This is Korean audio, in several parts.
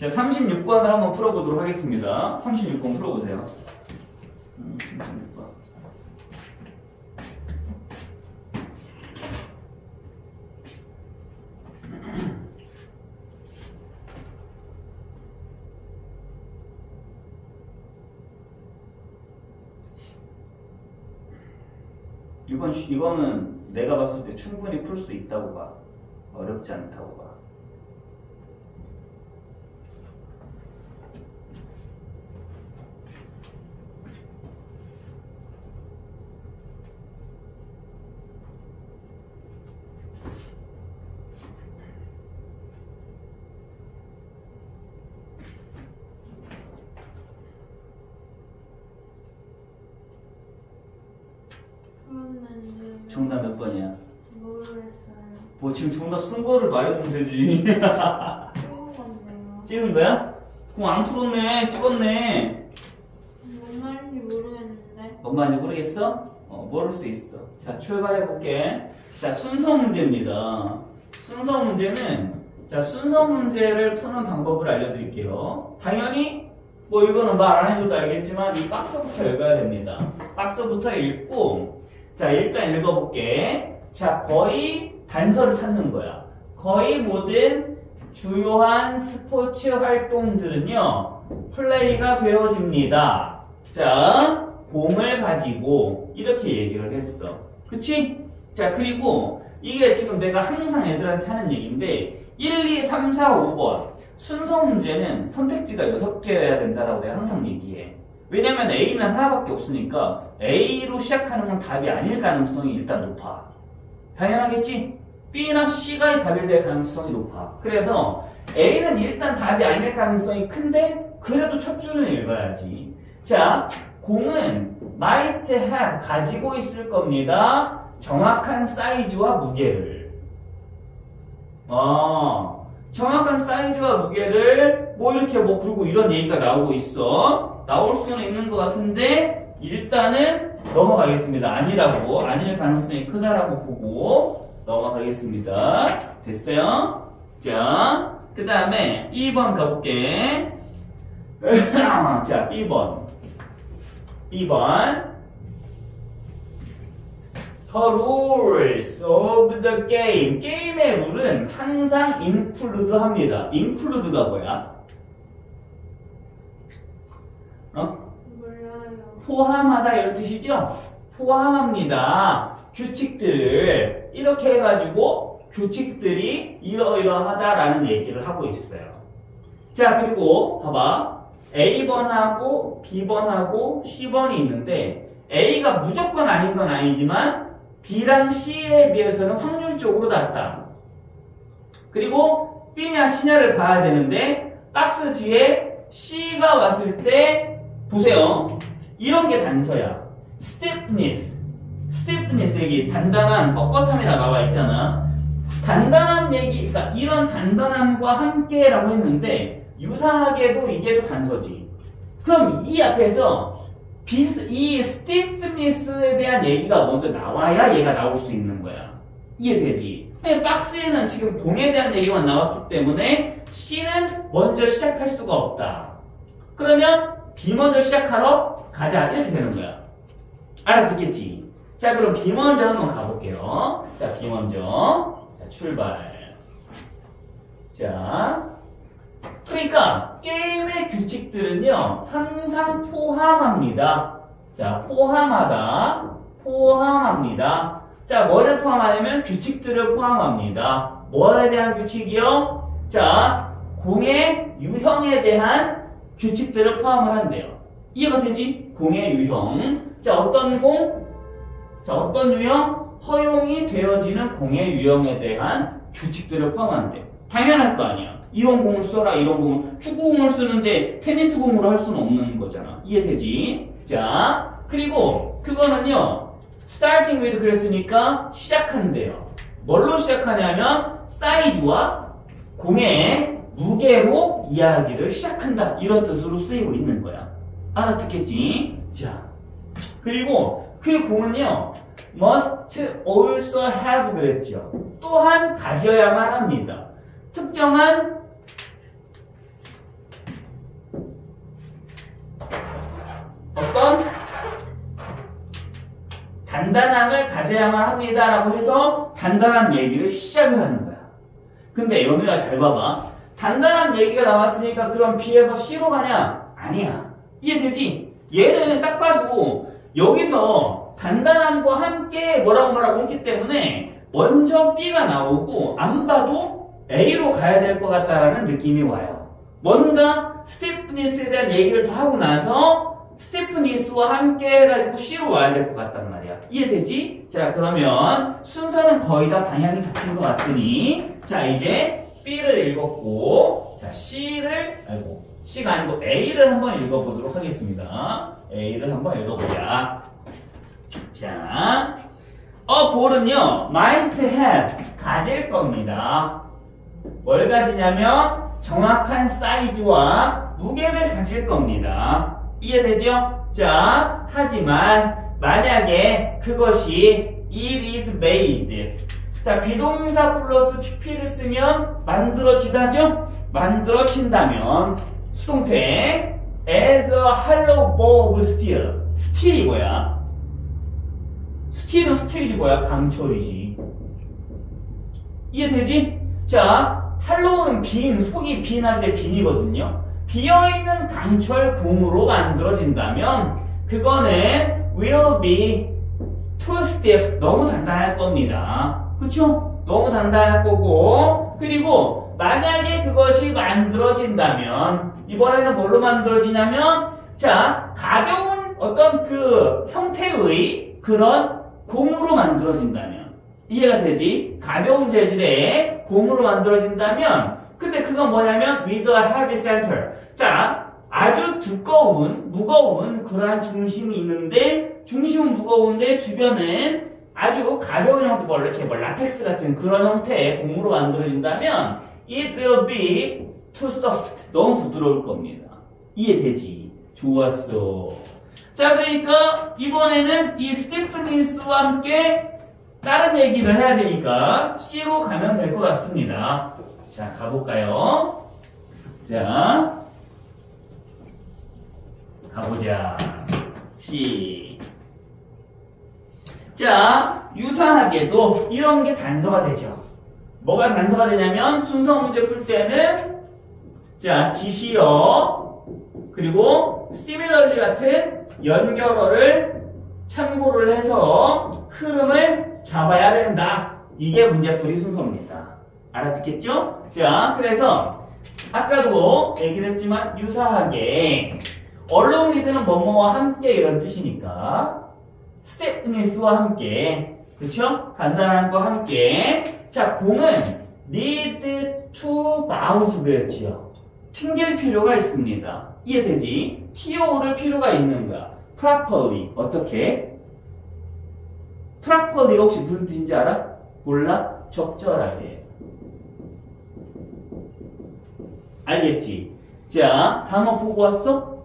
자, 36번을 한번 풀어보도록 하겠습니다. 36번 풀어보세요. 36번. 이거는 내가 봤을 때 충분히 풀 수 있다고 봐. 어렵지 않다고 봐. 정답 몇 번이야? 모르겠어요. 뭐 지금 정답 쓴 거를 말해주면 되지. 찍은 건데요. 찍은 거야? 그럼 안 풀었네. 찍었네. 뭔 말인지 모르겠는데. 뭔 말인지 모르겠어? 모를 수 있어. 자, 출발해볼게. 자, 순서 문제입니다. 순서 문제는, 자, 순서 문제를 푸는 방법을 알려드릴게요. 당연히, 뭐 이거는 말 안 해줘도 알겠지만, 이 박스부터 읽어야 됩니다. 박스부터 읽고, 자, 일단 읽어볼게. 자, 거의 단서를 찾는 거야. 거의 모든 주요한 스포츠 활동들은요, 플레이가 되어집니다. 자, 공을 가지고 이렇게 얘기를 했어. 그치? 자, 그리고 이게 지금 내가 항상 애들한테 하는 얘기인데 1, 2, 3, 4, 5번 순서 문제는 선택지가 6개여야 된다라고 내가 항상 얘기해. 왜냐면 A는 하나밖에 없으니까 A로 시작하는 건 답이 아닐 가능성이 일단 높아. 당연하겠지? B나 C가 답이 될 가능성이 높아. 그래서 A는 일단 답이 아닐 가능성이 큰데 그래도 첫 줄은 읽어야지. 자, 공은 might have 가지고 있을 겁니다. 정확한 사이즈와 무게를. 정확한 사이즈와 무게를 뭐 이렇게 뭐 그리고 이런 얘기가 나오고 있어. 나올 수는 있는 것 같은데 일단은 넘어가겠습니다. 아니라고, 아닐 가능성이 크다라고 보고 넘어가겠습니다. 됐어요? 자, 그 다음에 2번 가볼게. 자, 2번. The rules of the game. 게임의 룰은 항상 include 합니다. include가 뭐야? 몰라요. 포함하다 이런 뜻이죠? 포함합니다. 규칙들을 이렇게 해가지고 규칙들이 이러이러하다라는 얘기를 하고 있어요. 자, 그리고 봐봐. A번하고 B번하고 C번이 있는데 A가 무조건 아닌 건 아니지만 B랑 C에 비해서는 확률적으로 낮다. 그리고 B냐 C냐를 봐야 되는데 박스 뒤에 C가 왔을 때 보세요. 이런 게 단서야. stiffness 여기 단단한 뻣뻣함이라 나와 있잖아. 단단한 얘기, 그러니까 이런 단단함과 함께라고 했는데 유사하게도 이게 또 단서지. 그럼 이 앞에서 이 stiffness에 대한 얘기가 먼저 나와야 얘가 나올 수 있는 거야. 이해되지? 근데 박스에는 지금 공에 대한 얘기만 나왔기 때문에 C는 먼저 시작할 수가 없다. 그러면 B 먼저 시작하러 가자. 이렇게 되는 거야. 알아듣겠지? 자, 그럼 B 먼저 한번 가볼게요. 자, B 먼저. 자, 출발. 자, 그러니까 게임의 규칙들은요 항상 포함합니다. 자, 포함합니다. 자, 뭐를 포함하냐면 규칙들을 포함합니다. 뭐에 대한 규칙이요? 자, 공의 유형에 대한 규칙들을 포함을 한대요. 이해가 되지? 공의 유형. 자, 어떤 공? 자, 어떤 유형? 허용이 되어지는 공의 유형에 대한 규칙들을 포함한대요. 당연할 거 아니야. 이런 공을 써라, 이런 공을. 축구공을 쓰는데 테니스 공으로 할 수는 없는 거잖아. 이해되지? 자, 그리고 그거는요, starting with 그랬으니까 시작한대요. 뭘로 시작하냐면 사이즈와 공의 무게로 이야기를 시작한다. 이런 뜻으로 쓰이고 있는 거야. 알아듣겠지? 자, 그리고 그 공은요, must also have 그랬죠. 또한 가져야만 합니다. 특정한 단단함을 가져야만 합니다라고 해서 단단한 얘기를 시작을 하는 거야. 근데 연우야 잘 봐봐. 단단한 얘기가 나왔으니까 그럼 B에서 C로 가냐? 아니야. 이해되지? 얘는 딱 봐도 여기서 단단함과 함께 뭐라고 했기 때문에 먼저 B가 나오고 안 봐도 A로 가야 될 것 같다라는 느낌이 와요. 뭔가 스티프니스에 대한 얘기를 더 하고 나서 스티프니스와 함께 해가지고 C로 와야 될 것 같단 말이야. 이해되지? 자, 그러면 순서는 거의 다 방향이 잡힌 것 같으니 자, 이제 B를 읽었고 자, C가 아니고 A를 한번 읽어보도록 하겠습니다. A를 한번 읽어보자. 자, 볼은요, might have, 가질 겁니다. 뭘 가지냐면 정확한 사이즈와 무게를 가질 겁니다. 이해되죠? 자, 하지만 만약에 그것이 it is made. 자, 비동사 플러스 pp를 쓰면 만들어지다죠? 만들어진다면 수동태 as a hollow ball of steel. 스틸이 뭐야? 스틸은 스틸이지 뭐야? 강철이지. 이해되지? 자, 할로우는 빈, 속이 빈할 때 빈이거든요. 비어있는 강철 공으로 만들어진다면 그거는 will be too stiff. 너무 단단할 겁니다. 그쵸? 너무 단단할 거고 그리고 만약에 그것이 만들어진다면 이번에는 뭘로 만들어지냐면 자, 가벼운 어떤 그 형태의 그런 공으로 만들어진다면 이해가 되지? 가벼운 재질의 공으로 만들어진다면 근데 그건 뭐냐면 with a heavy center. 자, 아주 무거운 그러한 중심이 있는데 중심은 무거운데 주변은 아주 가벼운 형태, 이렇게 라텍스 같은 그런 형태의 공으로 만들어진다면 it will be too soft. 너무 부드러울 겁니다. 이해되지? 좋았어. 자, 그러니까 이번에는 이 스티프니스와 함께 다른 얘기를 해야 되니까 C로 가면 될 것 같습니다. 자, 가볼까요? 자, 가보자. C. 자, 유사하게도 이런 게 단서가 되죠. 뭐가 단서가 되냐면 순서 문제 풀 때는 자, 지시어 그리고 similarly 같은 연결어를 참고를 해서 흐름을 잡아야 된다. 이게 문제풀이 순서입니다. 알아듣겠죠? 자, 그래서 아까도 얘기를 했지만 유사하게 along with는 뭐뭐와 함께 이런 뜻이니까 stiffness와 함께 그쵸? 간단함과 함께 자, 공은 need to bounce 그랬지요. 튕길 필요가 있습니다. 이해되지? 튀어오를 필요가 있는 거야. properly. 어떻게? properly 혹시 무슨 뜻인지 알아? 몰라? 적절하게. 알겠지? 자, 단어 보고 왔어?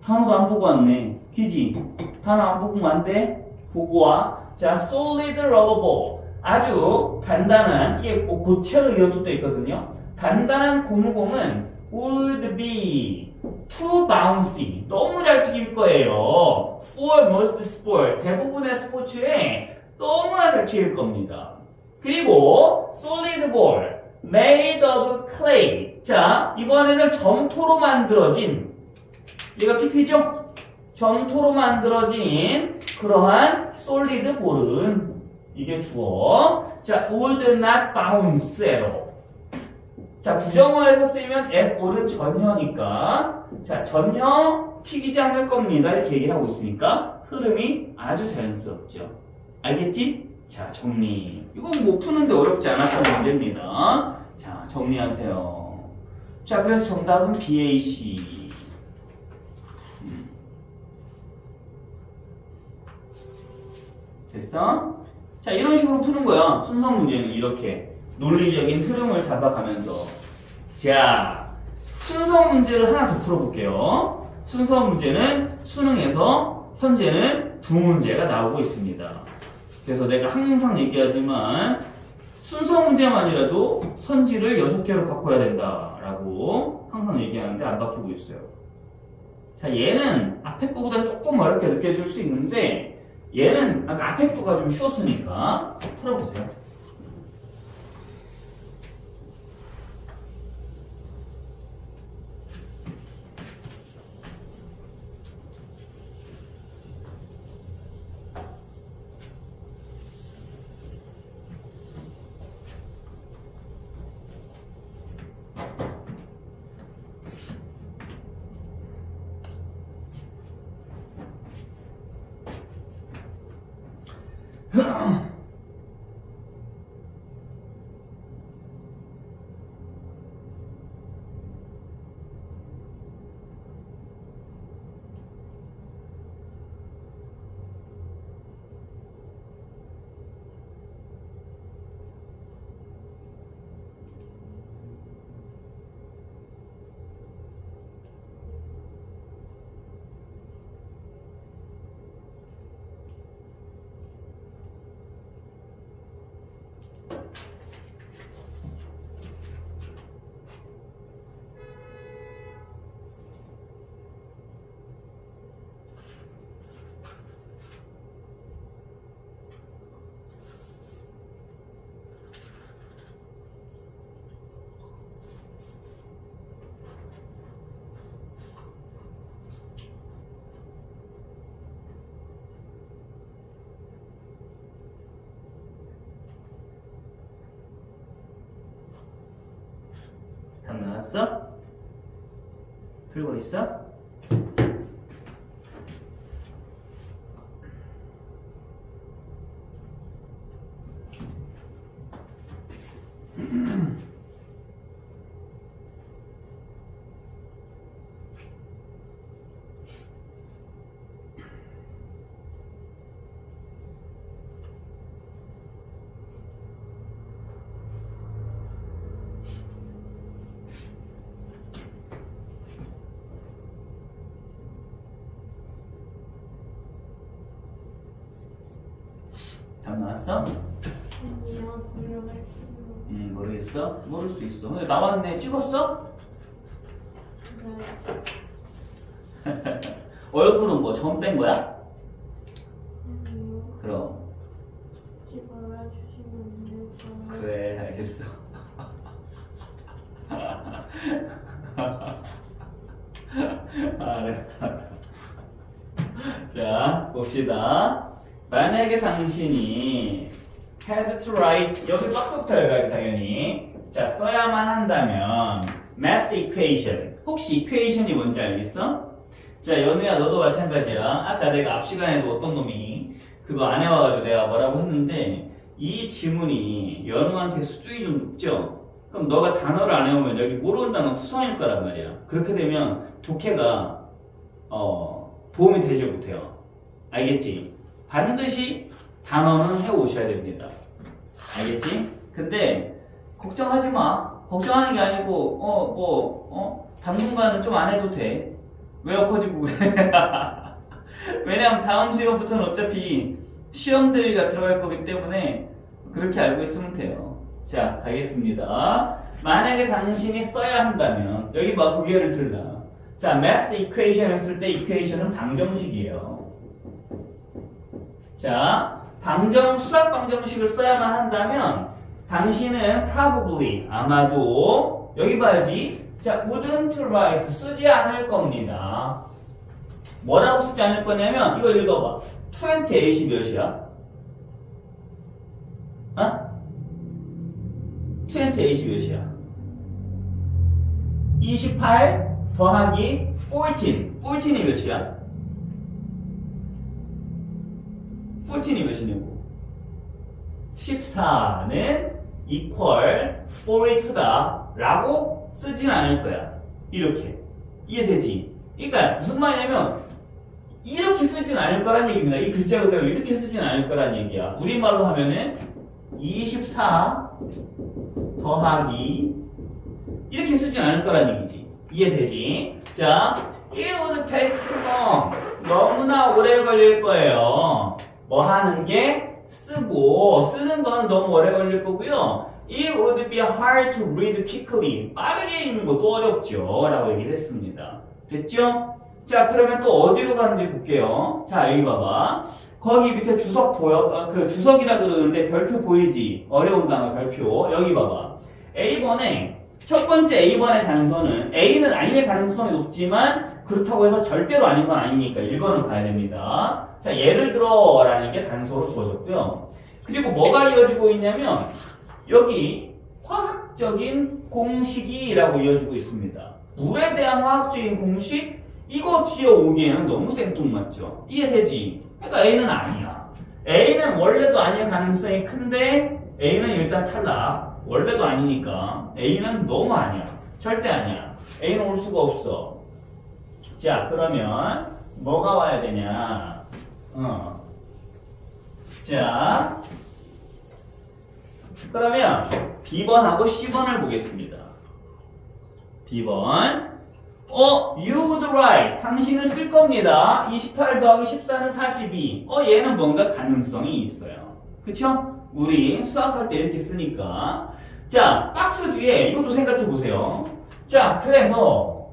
단어도 안 보고 왔네. 그지? 단어 안 보고 안 돼? 보고 와. 자, solid rubber ball. 아주 단단한, 이게 뭐 고체의 이런 뜻도 있거든요. 단단한 고무공은 would be too bouncy. 너무 잘 튀길 거예요. For most sport. 대부분의 스포츠에 너무나 잘 튀길 겁니다. 그리고 solid ball. made of clay. 자, 이번에는 점토로 만들어진 얘가 PP죠? 점토로 만들어진 그러한 솔리드 볼은 이게 주어. 자, would not bounce at all. 자, 부정어에서 쓰이면 at all은 전혀니까 자, 전혀 튀기지 않을 겁니다. 이렇게 얘기를 하고 있으니까 흐름이 아주 자연스럽죠. 알겠지? 자, 정리. 이건 뭐 푸는데 어렵지 않았던 문제입니다. 자, 정리하세요. 자, 그래서 정답은 BAC. 됐어? 자, 이런 식으로 푸는 거야. 순서 문제는 이렇게 논리적인 흐름을 잡아가면서. 자, 순서 문제를 하나 더 풀어볼게요. 순서 문제는 수능에서 현재는 2문제가 나오고 있습니다. 그래서 내가 항상 얘기하지만 순서 문제만이라도 선지를 6개로 바꿔야 된다라고 항상 얘기하는데 안 바뀌고 있어요. 자, 얘는 앞에 거보다 조금 어렵게 느껴질 수 있는데 얘는 아까 앞에 거가 좀 쉬웠으니까 풀어보세요. 답 나왔어? 풀고 있어? 답 나왔어? 아니요, 모르겠어요. 모르겠어? 모를 수 있어. 근데 나왔네. 찍었어? 네. 얼굴은 뭐 점 뺀 거야? 아니요. 그럼. 찍지 말아주시면 안 될까요? 그래, 알겠어. 알았다. 자, 봅시다. 만약에 당신이 had to write, 여기 박스부터 읽어야지, 당연히. 자, 써야만 한다면, math equation. 혹시 equation이 뭔지 알겠어? 자, 연우야, 너도 마찬가지야. 아까 내가 앞 시간에도 어떤 놈이 그거 안 해와가지고 내가 뭐라고 했는데, 이 지문이 연우한테 수준이 좀 높죠? 그럼 너가 단어를 안 해오면 여기 모르는 단어 투성일 거란 말이야. 그렇게 되면 독해가 도움이 되지 못해요. 알겠지? 반드시 단어는 해오셔야 됩니다. 알겠지? 근데 걱정하지 마. 걱정하는 게 아니고 당분간은 좀 안 해도 돼. 왜 엎어지고 그래? 왜냐면 다음 시간부터는 어차피 시험 대비가 들어갈 거기 때문에 그렇게 알고 있으면 돼요. 자, 가겠습니다. 만약에 당신이 써야 한다면 여기 막 고개를 들라. 자, math equation 했을 때 equation은 방정식이에요. 자, 수학 방정식을 써야만 한다면 당신은 probably, 아마도 여기 봐야지. 자, wouldn't write, 쓰지 않을 겁니다. 뭐라고 쓰지 않을 거냐면 이거 읽어봐. 28이 몇이야? 28이 몇이야? 28 더하기 14이 몇이야? 14이 몇이냐고? 14는 equal 42다 라고 쓰진 않을 거야. 이렇게. 이해되지? 그러니까 무슨 말이냐면 이렇게 쓰진 않을 거란 얘기입니다. 이 글자 그대로 이렇게 쓰진 않을 거란 얘기야. 우리말로 하면은 24 더하기 이렇게 쓰진 않을 거란 얘기지. 이해되지? 자, it would take too long. 너무나 오래 걸릴 거예요. 뭐 하는 게? 쓰는 거는 너무 오래 걸릴 거고요. It would be hard to read quickly. 빠르게 읽는 것도 어렵죠. 라고 얘기를 했습니다. 됐죠? 자, 그러면 또 어디로 가는지 볼게요. 자, 여기 봐봐. 거기 밑에 주석 보여? 그 주석이라 그러는데 별표 보이지? 어려운 단어 별표. 여기 봐봐. A번에 첫 번째 A번의 단서는 A는 아닐 가능성이 높지만 그렇다고 해서 절대로 아닌 건 아니니까 이거는 봐야 됩니다. 자, 예를 들어 라는 게 단서로 주어졌고요. 그리고 뭐가 이어지고 있냐면 여기 화학적인 공식이라고 이어지고 있습니다. 물에 대한 화학적인 공식? 이거 뒤에 오기에는 너무 생뚱맞죠? 이해되지? 그러니까 A는 아니야. A는 원래도 아닐 가능성이 큰데 A는 일단 탈락. 원래도 아니니까 A는 너무 아니야. 절대 아니야. A는 올 수가 없어. 자, 그러면 뭐가 와야 되냐? 자, 그러면 B번하고 C번을 보겠습니다. B번. You would write. 당신은 쓸 겁니다. 28 더하기 14는 42. 얘는 뭔가 가능성이 있어요. 그쵸? 우리 수학할 때 이렇게 쓰니까. 자, 박스 뒤에 이것도 생각해 보세요. 자, 그래서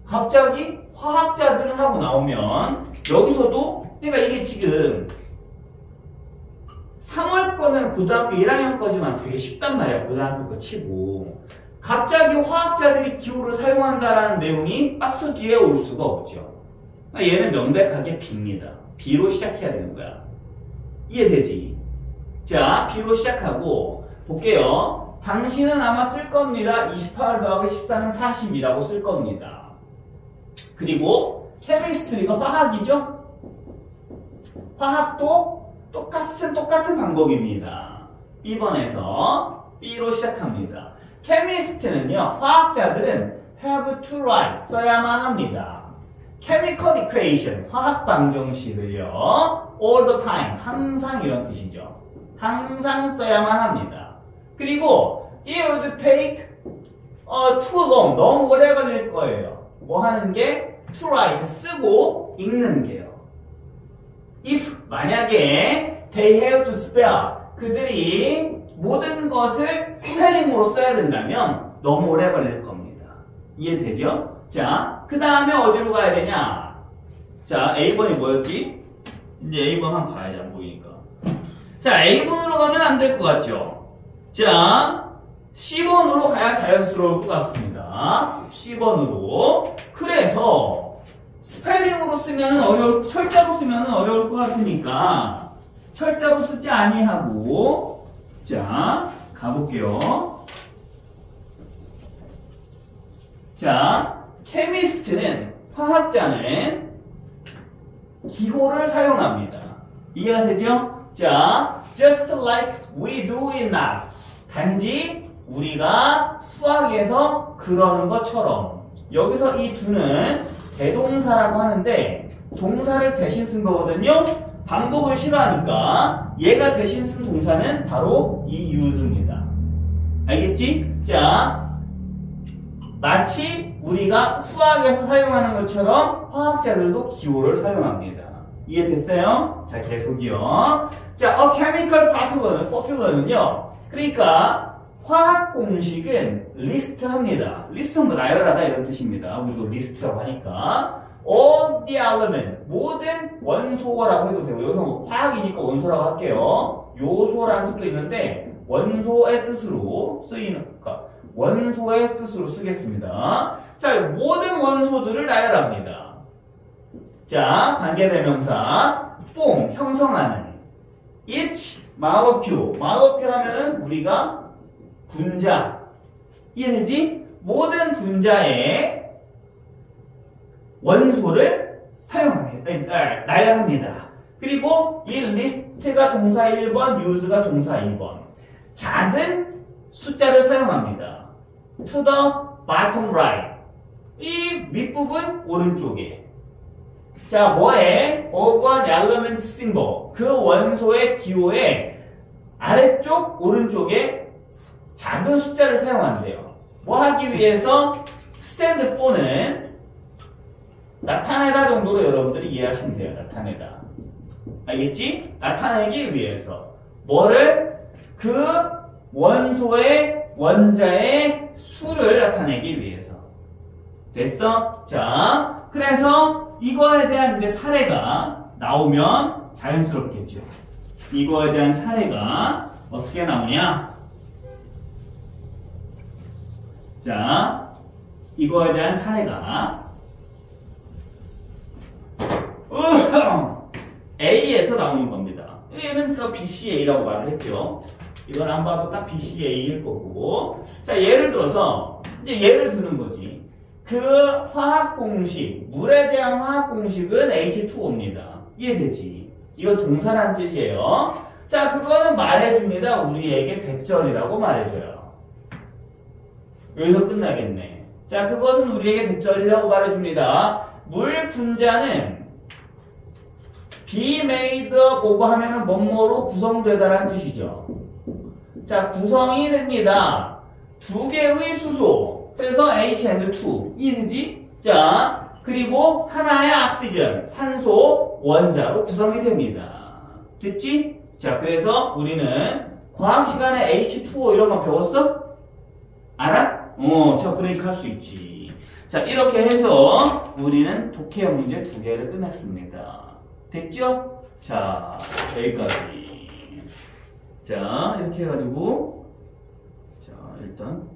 갑자기 화학자들은 하고 나오면 여기서도 그러니까 이게 지금 3월 거는 고등학교 1학년 거지만 되게 쉽단 말이야. 고등학교 거 치고. 갑자기 화학자들이 기호를 사용한다라는 내용이 박스 뒤에 올 수가 없죠. 얘는 명백하게 B입니다. B로 시작해야 되는 거야. 이해되지? 자, B로 시작하고 볼게요. 당신은 아마 쓸 겁니다. 28 더하기 14는 40이라고 쓸 겁니다. 그리고 케미스트리가 화학이죠? 화학도 똑같은 방법입니다. B번에서 B로 시작합니다. 케미스트는요, 화학자들은 have to write, 써야만 합니다. chemical equation, 화학 방정식을요, all the time, 항상 이런 뜻이죠. 항상 써야만 합니다. 그리고 it would take too long, 너무 오래 걸릴 거예요. 뭐 하는 게? to write, 쓰고 읽는 게요. if, 만약에 they have to spell, 그들이 모든 것을 스펠링으로 써야 된다면 너무 오래 걸릴 겁니다. 이해되죠? 자, 그 다음에 어디로 가야 되냐? 자, A번이 뭐였지? 이제 A번 한번 봐야지, 안 보이니까. 자, A번으로 가면 안 될 것 같죠? 자, C번으로 가야 자연스러울 것 같습니다. C번으로. 그래서 스펠링으로 쓰면 철자로 쓰면 어려울 것 같으니까 철자로 쓰지 아니하고 자, 가볼게요. 자, 케미스트는, 화학자는 기호를 사용합니다. 이해가 되죠? 자, just like we do in math. 단지 우리가 수학에서 그러는 것처럼. 여기서 이 do는 대동사라고 하는데 동사를 대신 쓴 거거든요. 반복을 싫어하니까 얘가 대신 쓴 동사는 바로 이 use입니다. 알겠지? 자, 마치 우리가 수학에서 사용하는 것처럼 화학자들도 기호를 사용합니다. 이해됐어요? 자, 계속이요. 자, a chemical formula는요. 그러니까 화학 공식은 리스트합니다. 리스트는 나열하다 이런 뜻입니다. 우리도 리스트라고 하니까. all the element, 모든 원소라고 해도 되고, 여기서 뭐 화학이니까 원소라고 할게요. 요소라는 뜻도 있는데 원소의 뜻으로 쓰이는, 그러니까 원소의 뜻으로 쓰겠습니다. 자, 모든 원소들을 나열합니다. 자, 관계대명사 form, 형성하는 each molecule, molecule 하면은 우리가 분자, 이해되지? 모든 분자의 원소를 사용합니다. 나열합니다. 그리고 이 리스트가 동사 1번, use가 동사 2번. 작은 숫자를 사용합니다. to the bottom right. 이 밑부분 오른쪽에. 자, 뭐에? of an element symbol. 그 원소의 기호의 아래쪽 오른쪽에 작은 숫자를 사용한대요. 뭐 하기 위해서? stand for는 나타내다 정도로 여러분들이 이해하시면 돼요. 나타내다. 알겠지? 나타내기 위해서. 뭐를? 그 원소의 원자의 수를 나타내기 위해서. 됐어? 자, 그래서 이거에 대한 이제 사례가 나오면 자연스럽겠죠. 이거에 대한 사례가 어떻게 나오냐? 자, 이거에 대한 사례가 A에서 나오는 겁니다. 얘는 그 BCA라고 말을 했죠. 이건 안 봐도 딱 BCA일 거고. 자, 예를 들어서 이제 예를 드는 거지. 그 화학 공식, 물에 대한 화학 공식은 H2O입니다. 이해되지? 이거 동사란 뜻이에요. 자, 그거는 말해줍니다. 우리에게 대절이라고 말해줘요. 여기서 끝나겠네. 자, 그것은 우리에게 대절이라고 말해줍니다. 물 분자는 be made of 하면은 뭐뭐로 구성되다라는 뜻이죠. 자, 구성이 됩니다. 두 개의 수소. 그래서 H&2. 이해되지? 자, 그리고 하나의 오xygen, 산소 원자로 구성이 됩니다. 됐지? 자, 그래서 우리는 과학 시간에 H2O 이런 거 배웠어? 알아? 저 그러니까 할 수 있지. 자, 이렇게 해서 우리는 독해 문제 2개를 끝냈습니다. 됐죠? 자, 여기까지. 자, 이렇게 해가지고 자, 일단